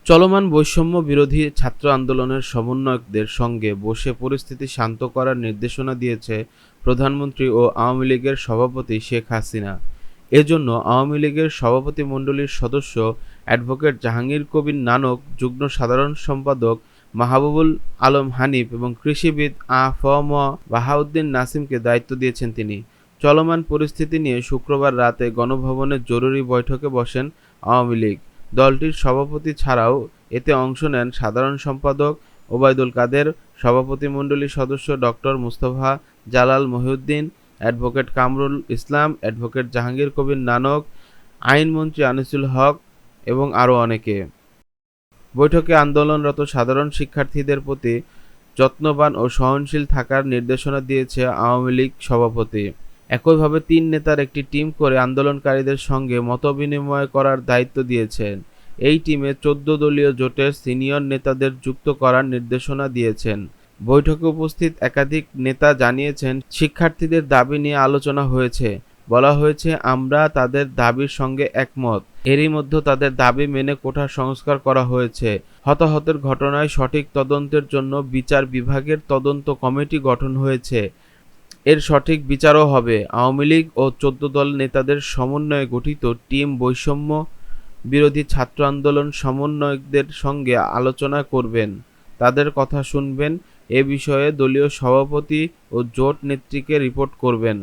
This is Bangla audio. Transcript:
চলমান বৈষম্য বিরোধী ছাত্র আন্দোলনের সমন্বয়কদের সঙ্গে বসে পরিস্থিতি শান্ত করার নির্দেশনা দিয়েছে প্রধানমন্ত্রী ও আওয়ামী লীগের সভাপতি শেখ হাসিনা। এজন্য আওয়ামী লীগের সভাপতিমণ্ডলীর সদস্য অ্যাডভোকেট জাহাঙ্গীর কবির নানক, যুগ্ম সাধারণ সম্পাদক মাহবুবুল আলম হানিফ এবং কৃষিবিদ আ.ফ.ম. বাহাউদ্দিন নাসিমকে দায়িত্ব দিয়েছেন তিনি। চলমান পরিস্থিতি নিয়ে শুক্রবার রাতে গণভবনে জরুরি বৈঠকে বসেন আওয়ামী লীগ। দলটির সভাপতি ছাড়াও এতে অংশ নেন সাধারণ সম্পাদক ওবায়দুল কাদের, সভাপতিমণ্ডলীর সদস্য doctor Mustafa Jalal Mohiuddin, advocate Kamrul Islam, advocate Jahangir Kabir Nanak, আইনমন্ত্রী আনিসুল হক এবং আরও অনেকে। বৈঠকে আন্দোলনরত সাধারণ শিক্ষার্থীদের প্রতি যত্নবান ও সহনশীল থাকার নির্দেশনা দিয়েছে আওয়ামী লীগ সভাপতি। একইভাবে তিন নেতার একটি টিম করে আন্দোলনকারীদের সঙ্গে মতবিনিময় করার দায়িত্ব দিয়েছেন। এই টিমে ১৪ দলীয় জোটের সিনিয়র নেতাদের যুক্ত করার নির্দেশনা দিয়েছেন। বৈঠকে উপস্থিত একাধিক নেতা জানিয়েছেন, শিক্ষার্থীদের দাবি নিয়ে আলোচনা হয়েছে। বলা হয়েছে, আমরা তাদের দাবির সঙ্গে একমত। এরই মধ্যে তাদের দাবি মেনে কোটা সংস্কার করা হয়েছে। হতাহতের ঘটনায় সঠিক তদন্তের জন্য বিচার বিভাগের তদন্ত কমিটি গঠন হয়েছে। এর সঠিক বিচারও হবে। আওয়ামী লীগ ও ১৪ দল নেতাদের সমন্বয়ে গঠিত টিম বৈষম্য বিরোধী ছাত্র আন্দোলন সমন্বয়কদের সঙ্গে আলোচনা করবেন, তাদের কথা শুনবেন, এ বিষয়ে দলীয় সভাপতি ও জোট নেত্রীকে রিপোর্ট করবেন।